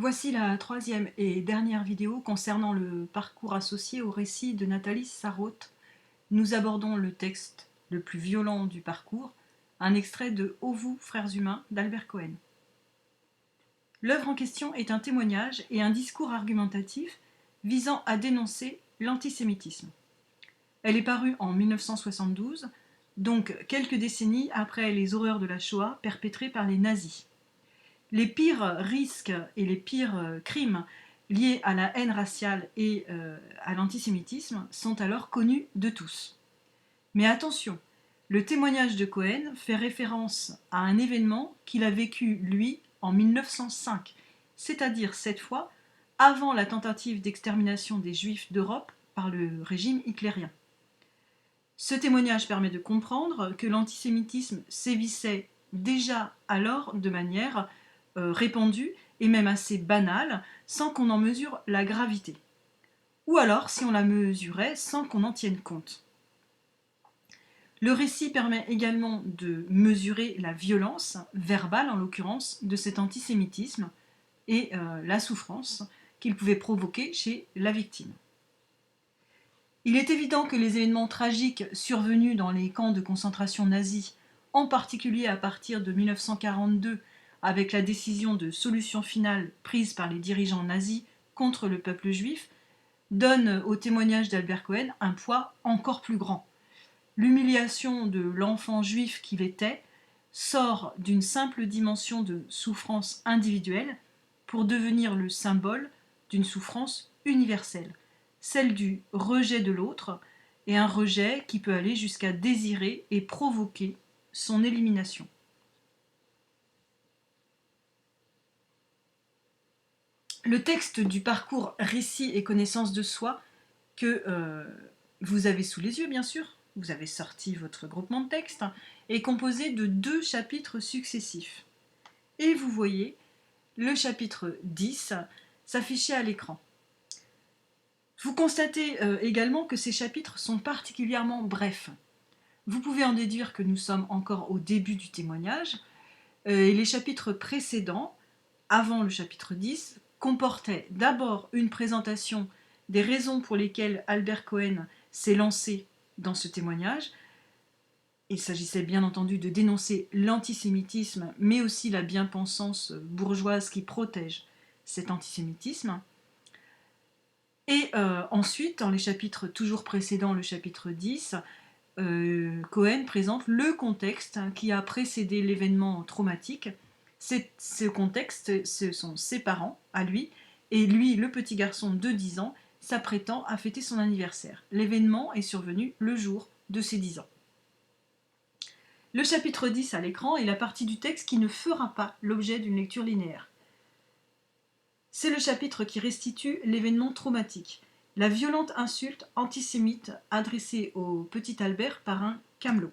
Voici la troisième et dernière vidéo concernant le parcours associé au récit de Nathalie Sarraute. Nous abordons le texte le plus violent du parcours, un extrait de Ô vous, frères humains d'Albert Cohen. L'œuvre en question est un témoignage et un discours argumentatif visant à dénoncer l'antisémitisme. Elle est parue en 1972, donc quelques décennies après les horreurs de la Shoah perpétrées par les nazis. Les pires risques et les pires crimes liés à la haine raciale et à l'antisémitisme sont alors connus de tous. Mais attention, le témoignage de Cohen fait référence à un événement qu'il a vécu, lui, en 1905, c'est-à-dire cette fois avant la tentative d'extermination des Juifs d'Europe par le régime hitlérien. Ce témoignage permet de comprendre que l'antisémitisme sévissait déjà alors de manière répandue et même assez banale, sans qu'on en mesure la gravité. Ou alors si on la mesurait sans qu'on en tienne compte. Le récit permet également de mesurer la violence, verbale en l'occurrence, de cet antisémitisme et la souffrance qu'il pouvait provoquer chez la victime. Il est évident que les événements tragiques survenus dans les camps de concentration nazis, en particulier à partir de 1942, avec la décision de solution finale prise par les dirigeants nazis contre le peuple juif, donnent au témoignage d'Albert Cohen un poids encore plus grand. L'humiliation de l'enfant juif qu'il était sort d'une simple dimension de souffrance individuelle pour devenir le symbole d'une souffrance universelle, celle du rejet de l'autre, et un rejet qui peut aller jusqu'à désirer et provoquer son élimination. Le texte du parcours récit et connaissance de soi que vous avez sous les yeux, bien sûr, vous avez sorti votre groupement de texte, est composé de 2 chapitres successifs. Et vous voyez le chapitre 10 s'afficher à l'écran. Vous constatez également que ces chapitres sont particulièrement brefs. Vous pouvez en déduire que nous sommes encore au début du témoignage, et les chapitres précédents, avant le chapitre 10, comportaient d'abord une présentation des raisons pour lesquelles Albert Cohen s'est lancé dans ce témoignage. Il s'agissait bien entendu de dénoncer l'antisémitisme, mais aussi la bien-pensance bourgeoise qui protège cet antisémitisme. Et ensuite, dans les chapitres toujours précédents, le chapitre 10, Cohen présente le contexte qui a précédé l'événement traumatique. Ce contexte, ce sont ses parents, à lui, et lui, le petit garçon de 10 ans, s'apprêtant à fêter son anniversaire. L'événement est survenu le jour de ses 10 ans. Le chapitre 10 à l'écran est la partie du texte qui ne fera pas l'objet d'une lecture linéaire. C'est le chapitre qui restitue l'événement traumatique, la violente insulte antisémite adressée au petit Albert par un camelot.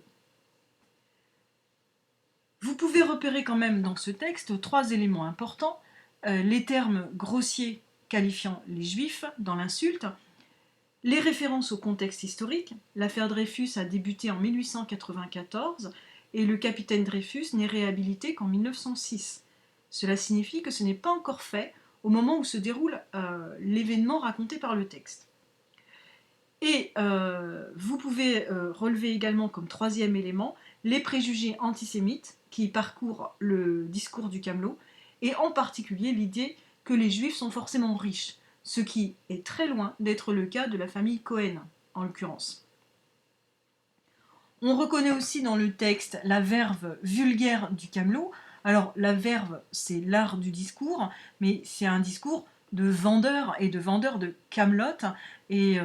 Vous pouvez repérer quand même dans ce texte 3 éléments importants, les termes grossiers qualifiant les juifs dans l'insulte, les références au contexte historique, l'affaire Dreyfus a débuté en 1894 et le capitaine Dreyfus n'est réhabilité qu'en 1906. Cela signifie que ce n'est pas encore fait au moment où se déroule l'événement raconté par le texte. Et vous pouvez relever également comme 3e élément les préjugés antisémites qui parcourent le discours du camelot, et en particulier l'idée que les juifs sont forcément riches, ce qui est très loin d'être le cas de la famille Cohen, en l'occurrence. On reconnaît aussi dans le texte la verve vulgaire du camelot. Alors la verve, c'est l'art du discours, mais c'est un discours de vendeur et de vendeur de camelotes, et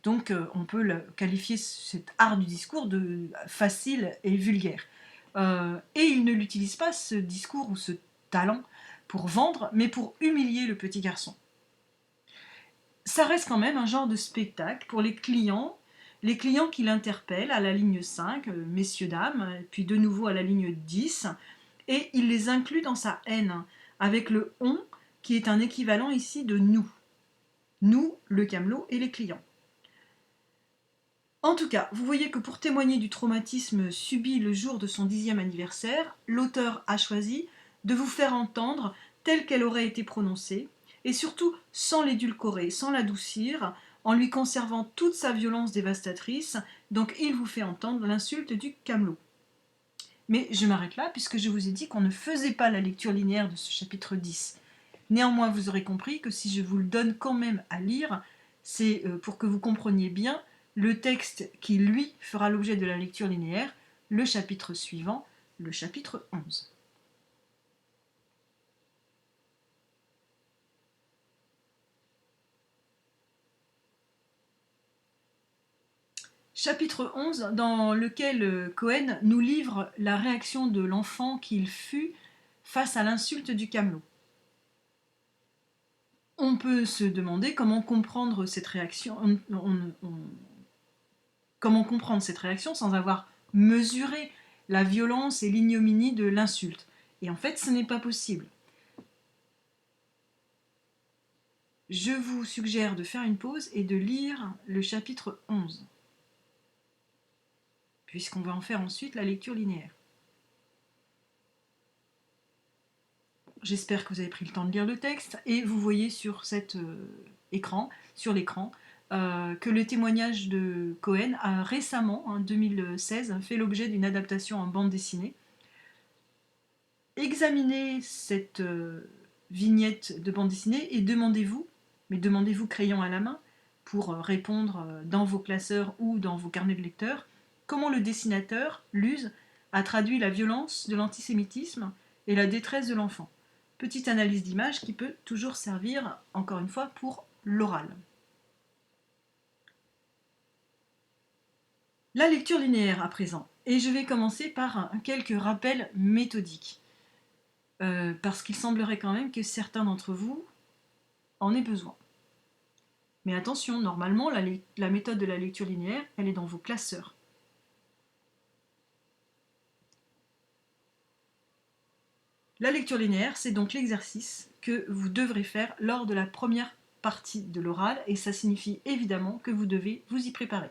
donc on peut qualifier cet art du discours de facile et vulgaire. Et il ne l'utilise pas, ce discours ou ce talent, pour vendre, mais pour humilier le petit garçon. Ça reste quand même un genre de spectacle pour les clients qui l'interpellent à la ligne 5, messieurs, dames, puis de nouveau à la ligne 10, et il les inclut dans sa haine, avec le « on » qui est un équivalent ici de « nous ». Nous, le camelot et les clients. En tout cas, vous voyez que pour témoigner du traumatisme subi le jour de son 10e anniversaire, l'auteur a choisi de vous faire entendre telle qu'elle aurait été prononcée, et surtout sans l'édulcorer, sans l'adoucir, en lui conservant toute sa violence dévastatrice. Donc il vous fait entendre l'insulte du camelot. Mais je m'arrête là, puisque je vous ai dit qu'on ne faisait pas la lecture linéaire de ce chapitre 10. Néanmoins, vous aurez compris que si je vous le donne quand même à lire, c'est pour que vous compreniez bien le texte qui, lui, fera l'objet de la lecture linéaire, le chapitre suivant, le chapitre 11. Chapitre 11, dans lequel Cohen nous livre la réaction de l'enfant qu'il fut face à l'insulte du camelot. On peut se demander comment comprendre cette réaction, comment comprendre cette réaction sans avoir mesuré la violence et l'ignominie de l'insulte. Et en fait, ce n'est pas possible. Je vous suggère de faire une pause et de lire le chapitre 11, puisqu'on va en faire ensuite la lecture linéaire. J'espère que vous avez pris le temps de lire le texte, et vous voyez sur cet écran, sur l'écran, que le témoignage de Cohen a récemment, en 2016, fait l'objet d'une adaptation en bande dessinée. Examinez cette vignette de bande dessinée et demandez-vous, mais demandez-vous crayon à la main, pour répondre dans vos classeurs ou dans vos carnets de lecteurs, comment le dessinateur, Luz, a traduit la violence de l'antisémitisme et la détresse de l'enfant. Petite analyse d'image qui peut toujours servir, encore une fois, pour l'oral. La lecture linéaire à présent, et je vais commencer par quelques rappels méthodiques, parce qu'il semblerait quand même que certains d'entre vous en aient besoin. Mais attention, normalement, la méthode de la lecture linéaire, elle est dans vos classeurs. La lecture linéaire, c'est donc l'exercice que vous devrez faire lors de la première partie de l'oral, et ça signifie évidemment que vous devez vous y préparer.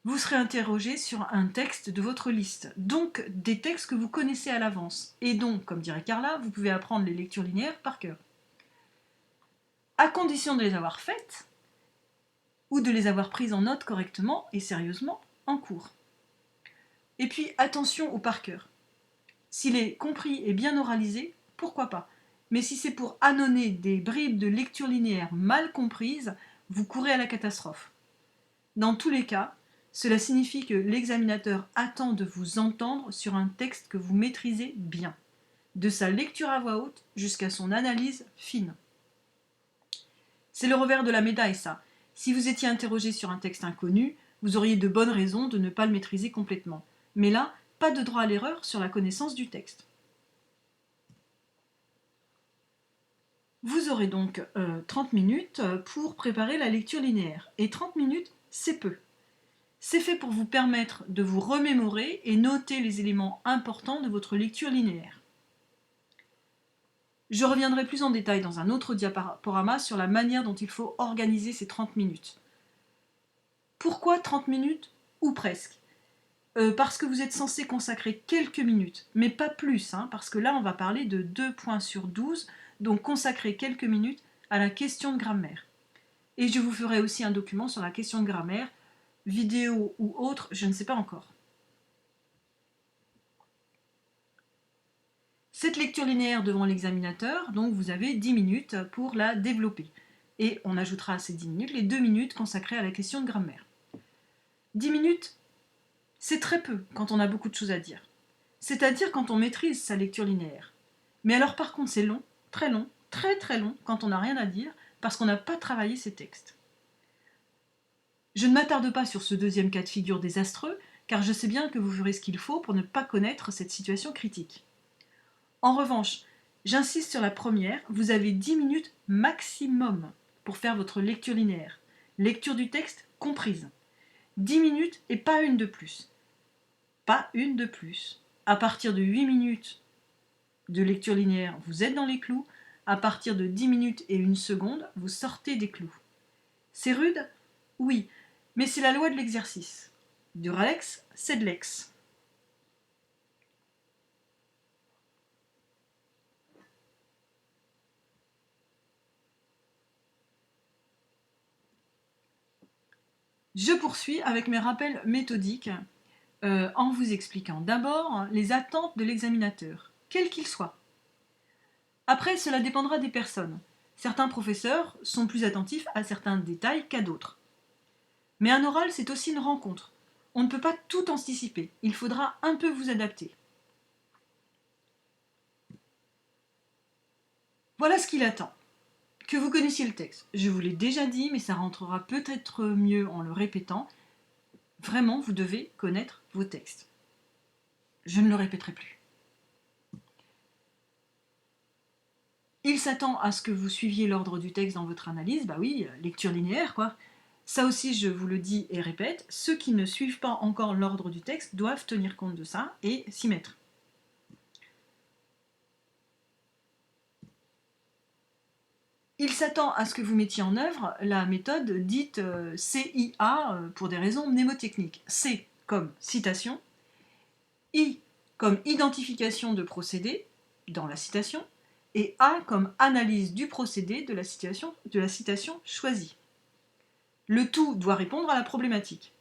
Vous serez interrogé sur un texte de votre liste, donc des textes que vous connaissez à l'avance, et donc, comme dirait Carla, vous pouvez apprendre les lectures linéaires par cœur. À condition de les avoir faites, ou de les avoir prises en note correctement et sérieusement en cours. Et puis attention au par cœur. S'il est compris et bien oralisé, pourquoi pas. Mais si c'est pour ânonner des bribes de lecture linéaire mal comprises, vous courez à la catastrophe. Dans tous les cas, cela signifie que l'examinateur attend de vous entendre sur un texte que vous maîtrisez bien, de sa lecture à voix haute jusqu'à son analyse fine. C'est le revers de la médaille, ça. Si vous étiez interrogé sur un texte inconnu, vous auriez de bonnes raisons de ne pas le maîtriser complètement. Mais là, pas de droit à l'erreur sur la connaissance du texte. Vous aurez donc 30 minutes pour préparer la lecture linéaire. Et 30 minutes, c'est peu. C'est fait pour vous permettre de vous remémorer et noter les éléments importants de votre lecture linéaire. Je reviendrai plus en détail dans un autre diaporama sur la manière dont il faut organiser ces 30 minutes. Pourquoi 30 minutes ou presque ? Parce que vous êtes censé consacrer quelques minutes, mais pas plus, parce que là on va parler de 2 points sur 12, donc consacrer quelques minutes à la question de grammaire. Et je vous ferai aussi un document sur la question de grammaire, vidéo ou autre, je ne sais pas encore. Cette lecture linéaire devant l'examinateur, donc vous avez 10 minutes pour la développer. Et on ajoutera à ces 10 minutes les 2 minutes consacrées à la question de grammaire. 10 minutes, c'est très peu quand on a beaucoup de choses à dire. C'est-à-dire quand on maîtrise sa lecture linéaire. Mais alors par contre c'est long, très long, quand on n'a rien à dire, parce qu'on n'a pas travaillé ces textes. Je ne m'attarde pas sur ce deuxième cas de figure désastreux, car je sais bien que vous ferez ce qu'il faut pour ne pas connaître cette situation critique. En revanche, j'insiste sur la première, vous avez 10 minutes maximum pour faire votre lecture linéaire. Lecture du texte comprise. 10 minutes et pas une de plus. Pas une de plus. À partir de 8 minutes de lecture linéaire, vous êtes dans les clous. À partir de 10 minutes et 1 seconde, vous sortez des clous. C'est rude ? Oui, mais c'est la loi de l'exercice. Du Ralex, c'est de l'ex. Je poursuis avec mes rappels méthodiques en vous expliquant d'abord les attentes de l'examinateur, quel qu'il soit. Après, cela dépendra des personnes. Certains professeurs sont plus attentifs à certains détails qu'à d'autres. Mais un oral, c'est aussi une rencontre. On ne peut pas tout anticiper, il faudra un peu vous adapter. Voilà ce qu'il attend. Que vous connaissiez le texte. Je vous l'ai déjà dit, mais ça rentrera peut-être mieux en le répétant. Vraiment, vous devez connaître vos textes. Je ne le répéterai plus. Il s'attend à ce que vous suiviez l'ordre du texte dans votre analyse, bah oui, lecture linéaire quoi. Ça aussi, je vous le dis et répète, ceux qui ne suivent pas encore l'ordre du texte doivent tenir compte de ça et s'y mettre. Il s'attend à ce que vous mettiez en œuvre la méthode dite CIA pour des raisons mnémotechniques. C comme citation, I comme identification de procédé dans la citation, et A comme analyse du procédé de la citation choisie. Le tout doit répondre à la problématique.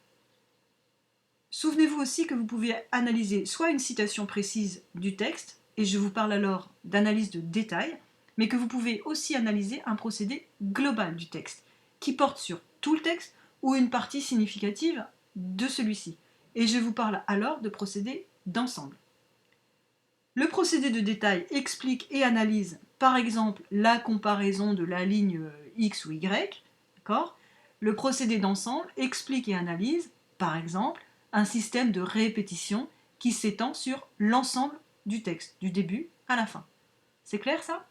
Souvenez-vous aussi que vous pouvez analyser soit une citation précise du texte, et je vous parle alors d'analyse de détail, mais que vous pouvez aussi analyser un procédé global du texte, qui porte sur tout le texte ou une partie significative de celui-ci. Et je vous parle alors de procédé d'ensemble. Le procédé de détail explique et analyse, par exemple, la comparaison de la ligne X ou Y, d'accord ? Le procédé d'ensemble explique et analyse, par exemple, un système de répétition qui s'étend sur l'ensemble du texte, du début à la fin. C'est clair ça ?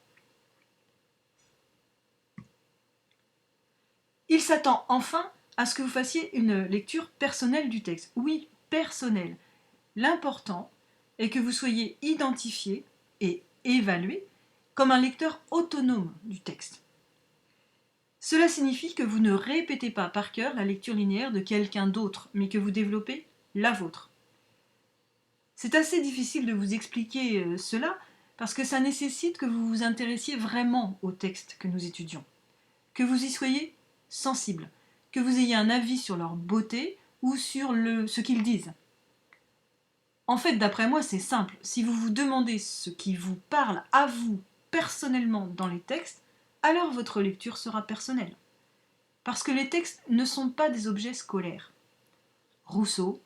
Il s'attend enfin à ce que vous fassiez une lecture personnelle du texte. Oui, personnelle. L'important est que vous soyez identifié et évalué comme un lecteur autonome du texte. Cela signifie que vous ne répétez pas par cœur la lecture linéaire de quelqu'un d'autre, mais que vous développez la vôtre. C'est assez difficile de vous expliquer cela parce que ça nécessite que vous vous intéressiez vraiment au texte que nous étudions, que vous y soyez sensible, que vous ayez un avis sur leur beauté ou sur ce qu'ils disent. En fait, d'après moi, c'est simple. Si vous vous demandez ce qui vous parle à vous personnellement dans les textes, alors votre lecture sera personnelle. Parce que les textes ne sont pas des objets scolaires. Rousseau,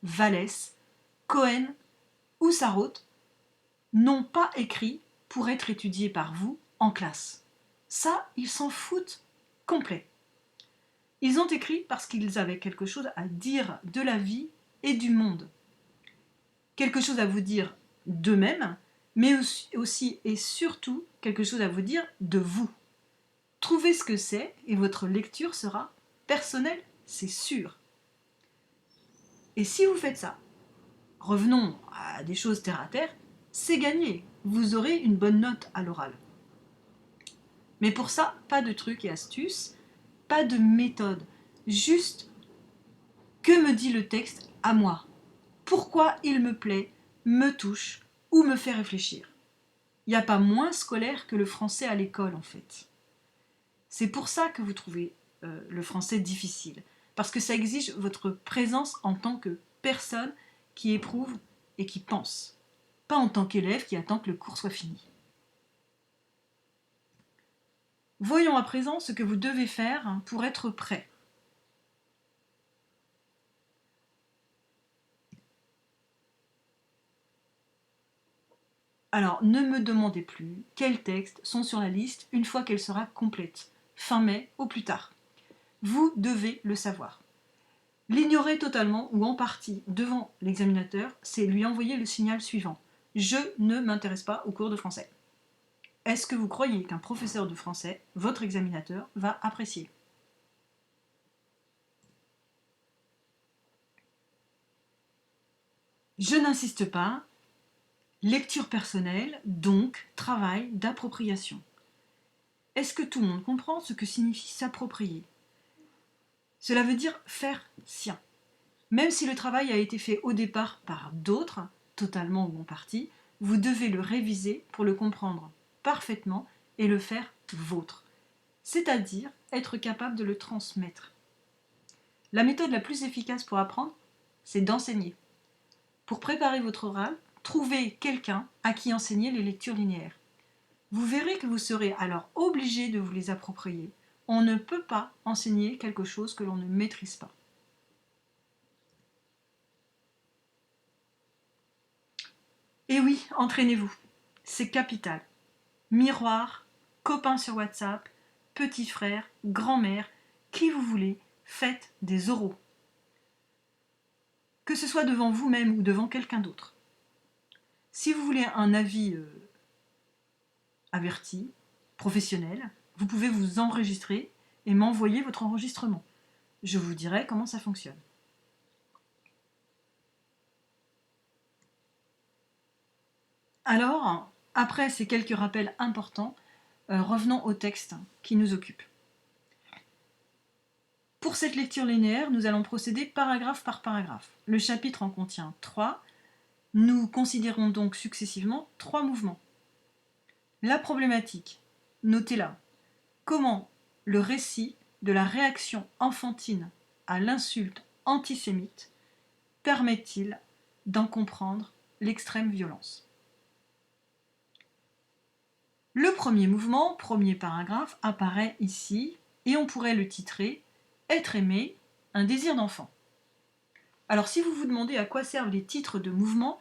Vallès, Cohen ou Sarraute n'ont pas écrit pour être étudiés par vous en classe. Ça, ils s'en foutent complet. Ils ont écrit parce qu'ils avaient quelque chose à dire de la vie et du monde. Quelque chose à vous dire d'eux-mêmes, mais aussi et surtout quelque chose à vous dire de vous. Trouvez ce que c'est et votre lecture sera personnelle, c'est sûr. Et si vous faites ça, revenons à des choses terre à terre, c'est gagné. Vous aurez une bonne note à l'oral. Mais pour ça, pas de trucs et astuces, pas de méthode. Juste, que me dit le texte à moi ? Pourquoi il me plaît, me touche ou me fait réfléchir ? Il n'y a pas moins scolaire que le français à l'école en fait. C'est pour ça que vous trouvez le français difficile. Parce que ça exige votre présence en tant que personne qui éprouve et qui pense. Pas en tant qu'élève qui attend que le cours soit fini. Voyons à présent ce que vous devez faire pour être prêt. Alors, ne me demandez plus quels textes sont sur la liste une fois qu'elle sera complète, fin mai au plus tard. Vous devez le savoir. L'ignorer totalement ou en partie devant l'examinateur, c'est lui envoyer le signal suivant. Je ne m'intéresse pas au cours de français. Est-ce que vous croyez qu'un professeur de français, votre examinateur, va apprécier ? Je n'insiste pas. Lecture personnelle, donc travail d'appropriation. Est-ce que tout le monde comprend ce que signifie s'approprier ? Cela veut dire faire sien. Même si le travail a été fait au départ par d'autres, totalement ou en partie, vous devez le réviser pour le comprendre parfaitement et le faire vôtre. C'est-à-dire être capable de le transmettre. La méthode la plus efficace pour apprendre, c'est d'enseigner. Pour préparer votre oral, trouvez quelqu'un à qui enseigner les lectures linéaires. Vous verrez que vous serez alors obligé de vous les approprier. On ne peut pas enseigner quelque chose que l'on ne maîtrise pas. Et oui, entraînez-vous. C'est capital. Miroir, copains sur WhatsApp, petit frère, grand-mère, qui vous voulez, faites des oraux. Que ce soit devant vous-même ou devant quelqu'un d'autre. Si vous voulez un avis averti, professionnel, vous pouvez vous enregistrer et m'envoyer votre enregistrement. Je vous dirai comment ça fonctionne. Alors, après ces quelques rappels importants, revenons au texte qui nous occupe. Pour cette lecture linéaire, nous allons procéder paragraphe par paragraphe. Le chapitre en contient 3. Nous considérons donc successivement 3 mouvements. La problématique, notez-la. Comment le récit de la réaction enfantine à l'insulte antisémite permet-il d'en comprendre l'extrême violence? Le premier mouvement, premier paragraphe, apparaît ici et on pourrait le titrer « Être aimé, un désir d'enfant ». Alors si vous vous demandez à quoi servent les titres de mouvements,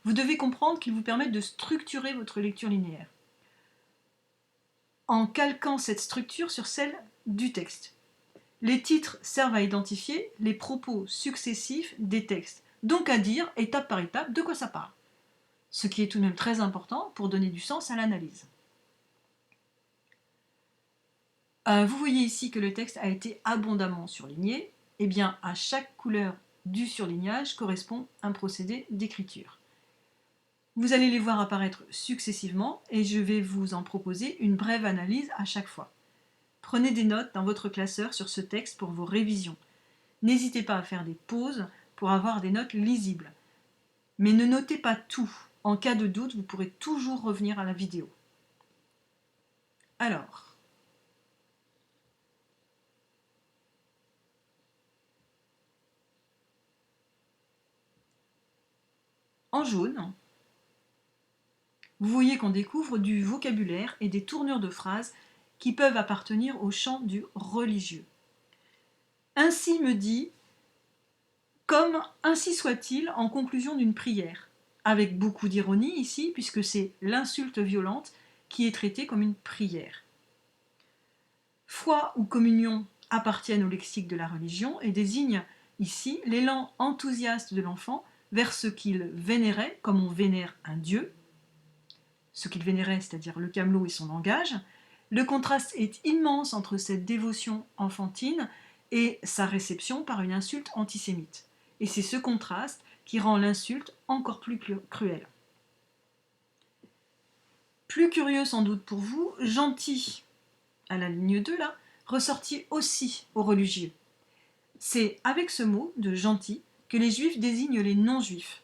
vous devez comprendre qu'ils vous permettent de structurer votre lecture linéaire en calquant cette structure sur celle du texte. Les titres servent à identifier les propos successifs des textes, donc à dire, étape par étape, de quoi ça parle. Ce qui est tout de même très important pour donner du sens à l'analyse. Vous voyez ici que le texte a été abondamment surligné. Et bien, à chaque couleur du surlignage correspond un procédé d'écriture. Vous allez les voir apparaître successivement et je vais vous en proposer une brève analyse à chaque fois. Prenez des notes dans votre classeur sur ce texte pour vos révisions. N'hésitez pas à faire des pauses pour avoir des notes lisibles. Mais ne notez pas tout. En cas de doute, vous pourrez toujours revenir à la vidéo. Alors, en jaune, vous voyez qu'on découvre du vocabulaire et des tournures de phrases qui peuvent appartenir au champ du religieux. Ainsi me dit, comme ainsi soit-il en conclusion d'une prière, avec beaucoup d'ironie ici, puisque c'est l'insulte violente qui est traitée comme une prière. Foi ou communion appartiennent au lexique de la religion et désignent ici l'élan enthousiaste de l'enfant vers ce qu'il vénérait, comme on vénère un dieu, ce qu'il vénérait, c'est-à-dire le camelot et son langage. Le contraste est immense entre cette dévotion enfantine et sa réception par une insulte antisémite. Et c'est ce contraste qui rend l'insulte encore plus cruelle. Plus curieux sans doute pour vous, gentil, à la ligne 2 là, ressorti aussi aux religieux. C'est avec ce mot de gentil que les juifs désignent les non-juifs.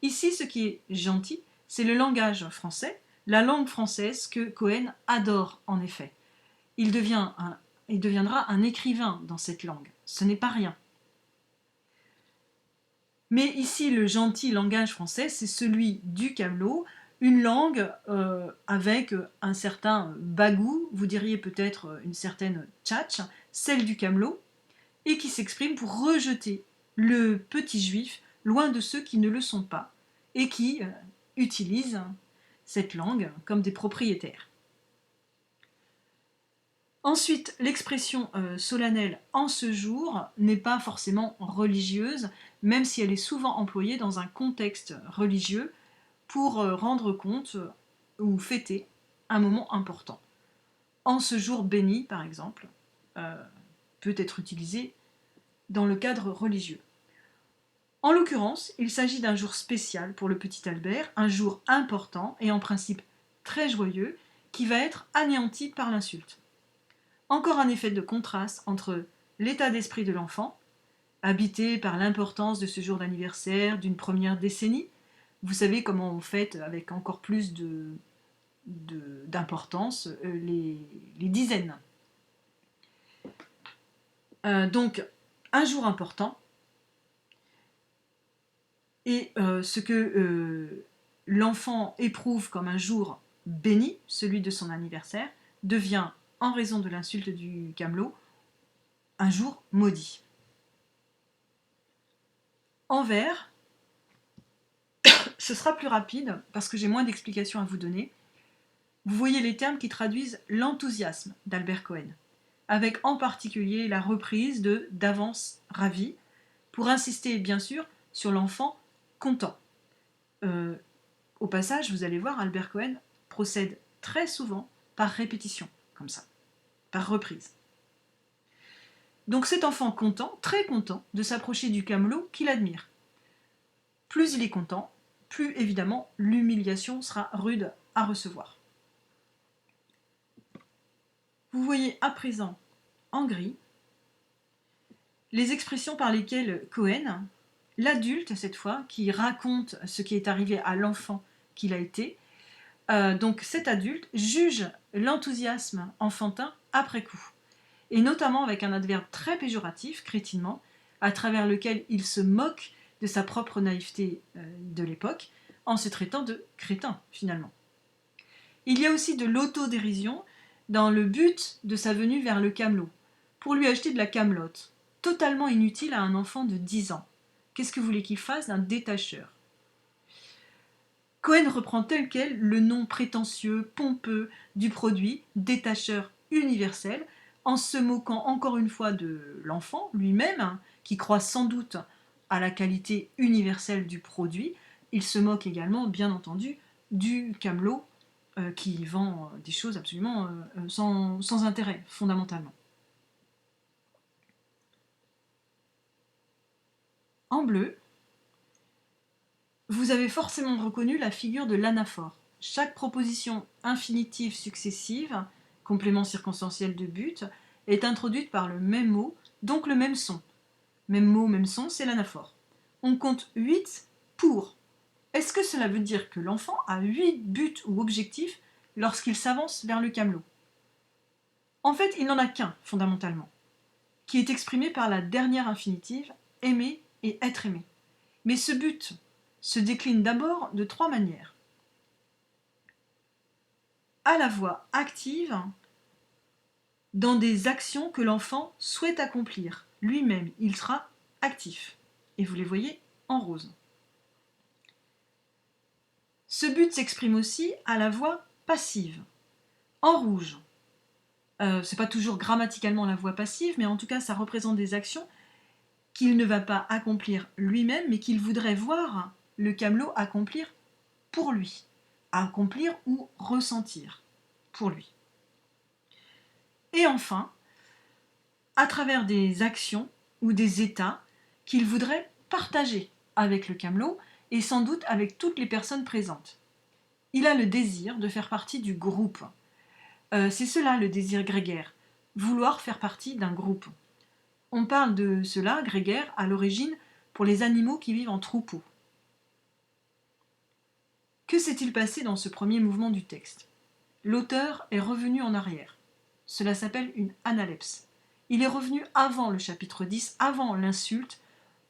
Ici, ce qui est gentil, c'est le langage français, la langue française que Cohen adore en effet. Il deviendra un écrivain dans cette langue. Ce n'est pas rien. Mais ici, le gentil langage français, c'est celui du camelot, une langue avec un certain bagou, vous diriez peut-être une certaine tchatch, celle du camelot, et qui s'exprime pour rejeter le petit juif loin de ceux qui ne le sont pas, et qui utilisent cette langue comme des propriétaires. Ensuite, l'expression solennelle « en ce jour » n'est pas forcément religieuse, même si elle est souvent employée dans un contexte religieux pour rendre compte ou fêter un moment important. En ce jour béni, par exemple, peut être utilisé dans le cadre religieux. En l'occurrence, il s'agit d'un jour spécial pour le petit Albert, un jour important et en principe très joyeux, qui va être anéanti par l'insulte. Encore un effet de contraste entre l'état d'esprit de l'enfant, habité par l'importance de ce jour d'anniversaire, d'une première décennie. Vous savez comment on fête avec encore plus d'importance les dizaines. Donc, un jour important, et ce que l'enfant éprouve comme un jour béni, celui de son anniversaire, devient, en raison de l'insulte du camelot, un jour maudit. En vers, ce sera plus rapide parce que j'ai moins d'explications à vous donner. Vous voyez les termes qui traduisent l'enthousiasme d'Albert Cohen, avec en particulier la reprise de D'avance ravi, pour insister bien sûr sur l'enfant content. Au passage, vous allez voir, Albert Cohen procède très souvent par répétition, comme ça, par reprise. Donc cet enfant content, très content, de s'approcher du camelot qu'il admire. Plus il est content, plus évidemment l'humiliation sera rude à recevoir. Vous voyez à présent, en gris, les expressions par lesquelles Cohen, l'adulte cette fois, qui raconte ce qui est arrivé à l'enfant qu'il a été, donc cet adulte juge l'enthousiasme enfantin après coup, et notamment avec un adverbe très péjoratif, crétinement, à travers lequel il se moque de sa propre naïveté de l'époque, en se traitant de crétin, finalement. Il y a aussi de l'autodérision dans le but de sa venue vers le camelot, pour lui acheter de la camelote, totalement inutile à un enfant de 10 ans. Qu'est-ce que vous voulez qu'il fasse d'un détacheur? Cohen reprend tel quel le nom prétentieux, pompeux du produit, détacheur universel, en se moquant encore une fois de l'enfant lui-même, qui croit sans doute à la qualité universelle du produit. Il se moque également, bien entendu, du camelot qui vend des choses absolument sans intérêt, fondamentalement. En bleu, vous avez forcément reconnu la figure de l'anaphore. Chaque proposition infinitive successive, complément circonstanciel de but, est introduite par le même mot, donc le même son. Même mot, même son, c'est l'anaphore. On compte 8 pour. Est-ce que cela veut dire que l'enfant a 8 buts ou objectifs lorsqu'il s'avance vers le camelot? En fait, il n'en a qu'un, fondamentalement, qui est exprimé par la dernière infinitive, aimer et être aimé. Mais ce but se décline d'abord de 3 manières. À la voix active, dans des actions que l'enfant souhaite accomplir. Lui-même, il sera actif. Et vous les voyez en rose. Ce but s'exprime aussi à la voix passive, en rouge. C'est pas toujours grammaticalement la voix passive, mais en tout cas, ça représente des actions qu'il ne va pas accomplir lui-même, mais qu'il voudrait voir le camelot accomplir pour lui. Accomplir ou ressentir pour lui. Et enfin, à travers des actions ou des états qu'il voudrait partager avec le camelot et sans doute avec toutes les personnes présentes. Il a le désir de faire partie du groupe. C'est cela le désir grégaire, vouloir faire partie d'un groupe. On parle de cela, grégaire, à l'origine pour les animaux qui vivent en troupeau. Que s'est-il passé dans ce premier mouvement du texte? L'auteur est revenu en arrière. Cela s'appelle une analepse. Il est revenu avant le chapitre 10, avant l'insulte,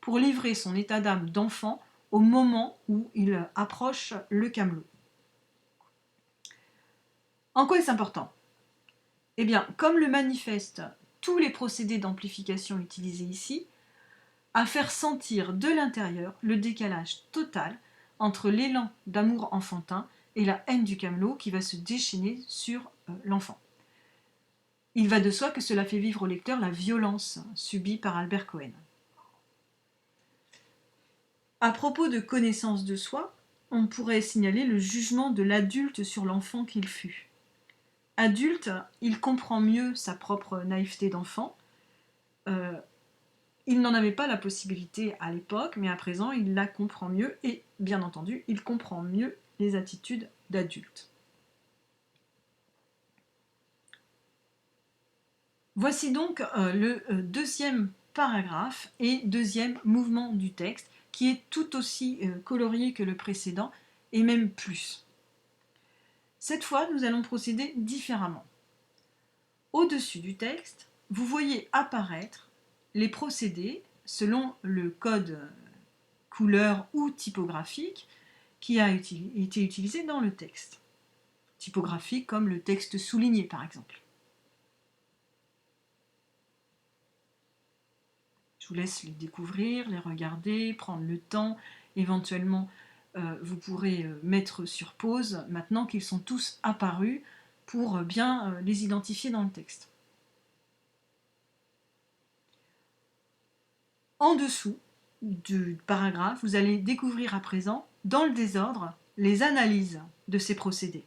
pour livrer son état d'âme d'enfant au moment où il approche le camelot. En quoi est-ce important? Eh bien, comme le manifestent tous les procédés d'amplification utilisés ici, à faire sentir de l'intérieur le décalage total entre l'élan d'amour enfantin et la haine du camelot qui va se déchaîner sur l'enfant. Il va de soi que cela fait vivre au lecteur la violence subie par Albert Cohen. À propos de connaissance de soi, on pourrait signaler le jugement de l'adulte sur l'enfant qu'il fut. Adulte, il comprend mieux sa propre naïveté d'enfant. Il n'en avait pas la possibilité à l'époque, mais à présent, il la comprend mieux et, bien entendu, il comprend mieux les attitudes d'adulte. Voici donc le deuxième paragraphe et deuxième mouvement du texte, qui est tout aussi colorié que le précédent, et même plus. Cette fois, nous allons procéder différemment. Au-dessus du texte, vous voyez apparaître les procédés selon le code couleur ou typographique qui a été utilisé dans le texte. Typographique comme le texte souligné par exemple. Je vous laisse les découvrir, les regarder, prendre le temps. Éventuellement, vous pourrez mettre sur pause maintenant qu'ils sont tous apparus pour bien les identifier dans le texte. En dessous du paragraphe, vous allez découvrir à présent, dans le désordre, les analyses de ces procédés.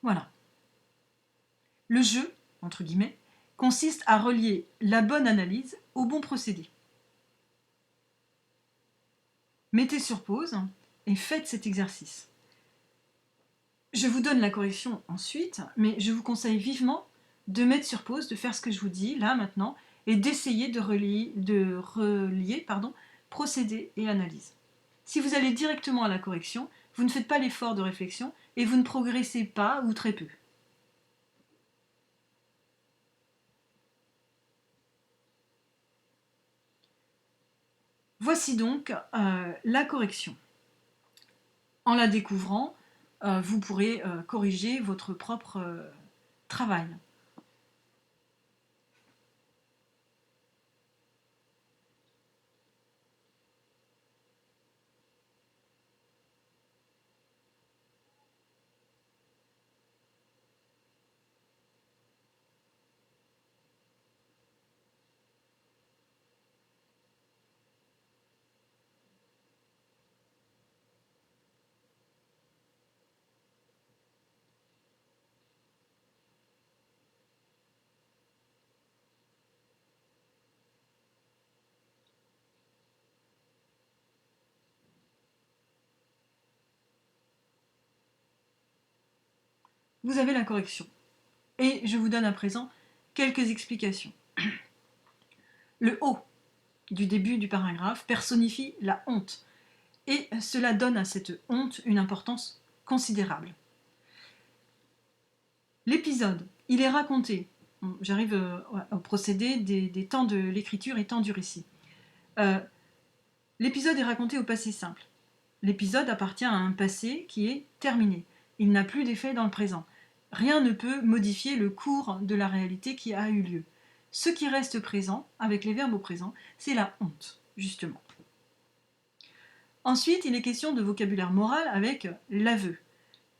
Voilà. Le jeu, entre guillemets, consiste à relier la bonne analyse au bon procédé. Mettez sur pause et faites cet exercice. Je vous donne la correction ensuite, mais je vous conseille vivement de mettre sur pause, de faire ce que je vous dis là maintenant, et d'essayer de relier procédé et analyse. Si vous allez directement à la correction, vous ne faites pas l'effort de réflexion et vous ne progressez pas ou très peu. Voici donc la correction. En la découvrant, vous pourrez corriger votre propre travail. Vous avez la correction. Et je vous donne à présent quelques explications. Le O du début du paragraphe personnifie la honte, et cela donne à cette honte une importance considérable. L'épisode, il est raconté, j'arrive au procédé des temps de l'écriture et temps du récit. L'épisode est raconté au passé simple. L'épisode appartient à un passé qui est terminé. Il n'a plus d'effet dans le présent. Rien ne peut modifier le cours de la réalité qui a eu lieu. Ce qui reste présent, avec les verbes au présent, c'est la honte, justement. Ensuite, il est question de vocabulaire moral avec l'aveu.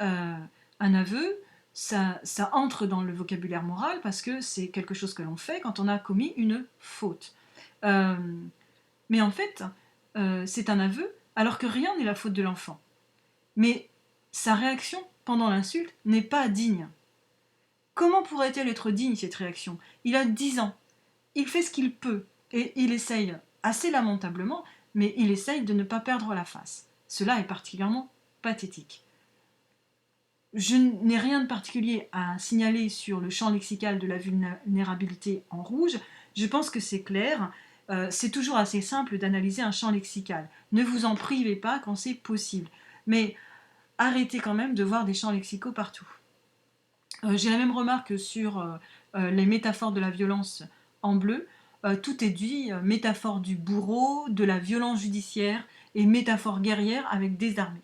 Un aveu, ça entre dans le vocabulaire moral parce que c'est quelque chose que l'on fait quand on a commis une faute. Mais en fait, c'est un aveu alors que rien n'est la faute de l'enfant. Mais sa réaction pendant l'insulte n'est pas digne. Comment pourrait-elle être digne, cette réaction? Il a 10 ans, il fait ce qu'il peut, et il essaye, assez lamentablement, mais il essaye de ne pas perdre la face. Cela est particulièrement pathétique. Je n'ai rien de particulier à signaler sur le champ lexical de la vulnérabilité en rouge. Je pense que c'est clair. C'est toujours assez simple d'analyser un champ lexical. Ne vous en privez pas quand c'est possible. Mais arrêtez quand même de voir des champs lexicaux partout. J'ai la même remarque sur les métaphores de la violence en bleu. Tout est dit, métaphore du bourreau, de la violence judiciaire et métaphore guerrière avec désarmé.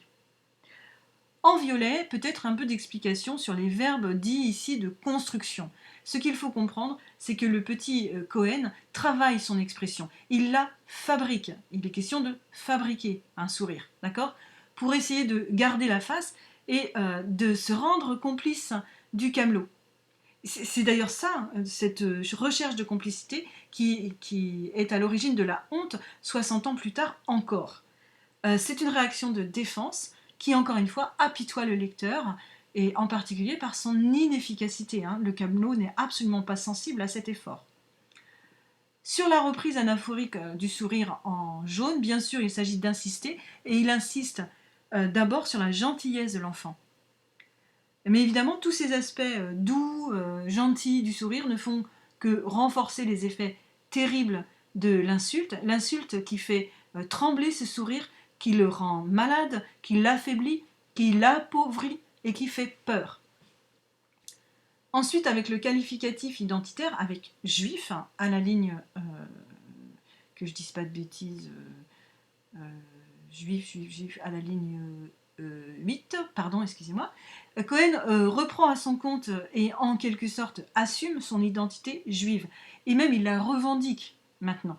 En violet, peut-être un peu d'explication sur les verbes dits ici de construction. Ce qu'il faut comprendre, c'est que le petit Cohen travaille son expression. Il la fabrique. Il est question de fabriquer un sourire, d'accord? Pour essayer de garder la face et de se rendre complice du camelot. C'est d'ailleurs ça, cette recherche de complicité, qui est à l'origine de la honte 60 ans plus tard encore. C'est une réaction de défense qui, encore une fois, apitoie le lecteur, et en particulier par son inefficacité. Le camelot n'est absolument pas sensible à cet effort. Sur la reprise anaphorique du sourire en jaune, bien sûr, il s'agit d'insister, et il insiste d'abord sur la gentillesse de l'enfant. Mais évidemment, tous ces aspects doux, gentils du sourire ne font que renforcer les effets terribles de l'insulte, l'insulte qui fait trembler ce sourire, qui le rend malade, qui l'affaiblit, qui l'appauvrit et qui fait peur. Ensuite, avec le qualificatif identitaire, avec juif, à la ligne, que je dise pas de bêtises, juif, à la ligne 8, pardon, excusez-moi, Cohen reprend à son compte et en quelque sorte assume son identité juive. Et même il la revendique maintenant.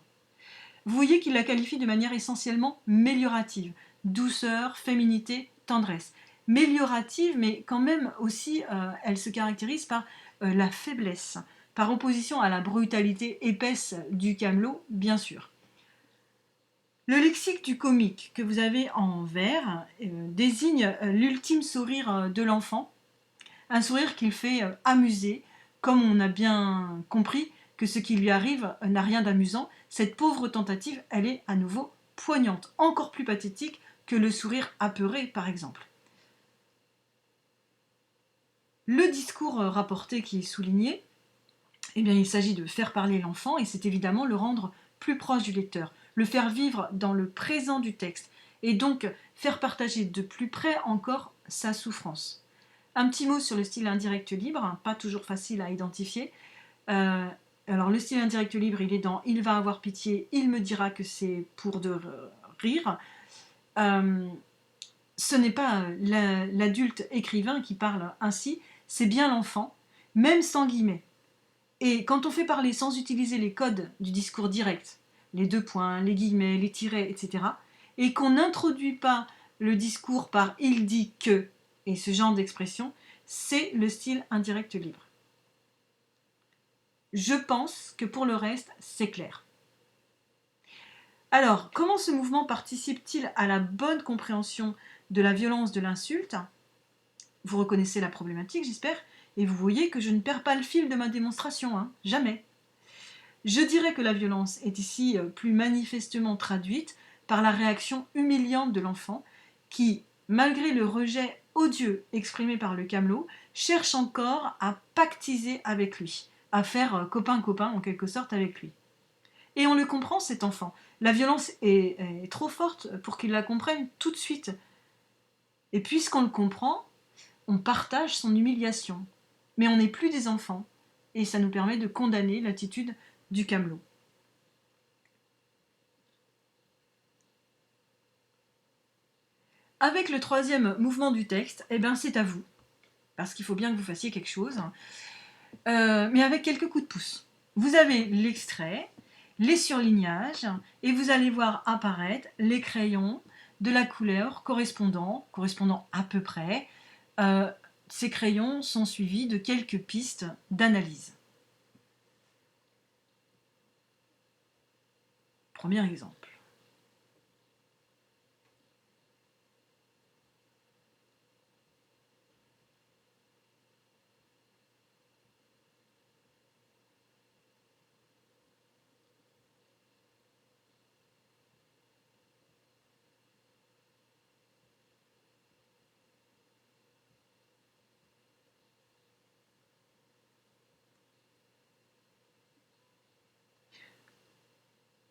Vous voyez qu'il la qualifie de manière essentiellement méliorative. Douceur, féminité, tendresse. Méliorative, mais quand même aussi, elle se caractérise par la faiblesse, par opposition à la brutalité épaisse du camelot, bien sûr. Le lexique du comique que vous avez en vert désigne l'ultime sourire de l'enfant, un sourire qu'il fait amuser, comme on a bien compris que ce qui lui arrive n'a rien d'amusant. Cette pauvre tentative, elle est à nouveau poignante, encore plus pathétique que le sourire apeuré par exemple. Le discours rapporté qui est souligné, eh bien, il s'agit de faire parler l'enfant et c'est évidemment le rendre plus proche du lecteur, le faire vivre dans le présent du texte et donc faire partager de plus près encore sa souffrance. Un petit mot sur le style indirect libre, pas toujours facile à identifier. Alors le style indirect libre, il est dans « il va avoir pitié, il me dira que c'est pour de rire ». Ce n'est pas l'adulte écrivain qui parle ainsi, c'est bien l'enfant, même sans guillemets. Et quand on fait parler sans utiliser les codes du discours direct, les deux points, les guillemets, les tirets, etc., et qu'on n'introduit pas le discours par « il dit que » et ce genre d'expression, c'est le style indirect libre. Je pense que pour le reste, c'est clair. Alors, comment ce mouvement participe-t-il à la bonne compréhension de la violence de l'insulte ? Vous reconnaissez la problématique, j'espère, et vous voyez que je ne perds pas le fil de ma démonstration, jamais. Je dirais que la violence est ici plus manifestement traduite par la réaction humiliante de l'enfant qui, malgré le rejet odieux exprimé par le camelot, cherche encore à pactiser avec lui, à faire copain-copain en quelque sorte avec lui. Et on le comprend, cet enfant. La violence est trop forte pour qu'il la comprenne tout de suite. Et puisqu'on le comprend, on partage son humiliation. Mais on n'est plus des enfants, et ça nous permet de condamner l'attitude du camelot. Avec le troisième mouvement du texte, eh ben c'est à vous, parce qu'il faut bien que vous fassiez quelque chose, mais avec quelques coups de pouce. Vous avez l'extrait, les surlignages, et vous allez voir apparaître les crayons de la couleur correspondant à peu près. Ces crayons sont suivis de quelques pistes d'analyse. Premier exemple.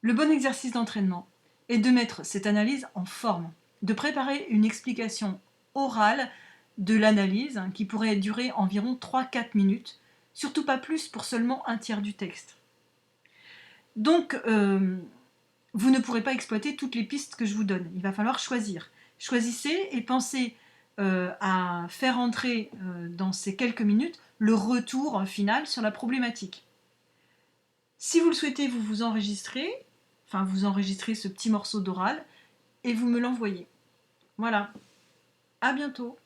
Le bon exercice d'entraînement est de mettre cette analyse en forme, de préparer une explication orale de l'analyse qui pourrait durer environ 3-4 minutes, surtout pas plus pour seulement un tiers du texte. Donc, vous ne pourrez pas exploiter toutes les pistes que je vous donne, il va falloir choisir. Choisissez et pensez à faire entrer dans ces quelques minutes le retour final sur la problématique. Si vous le souhaitez, vous enregistrez ce petit morceau d'oral et vous me l'envoyez. Voilà, à bientôt.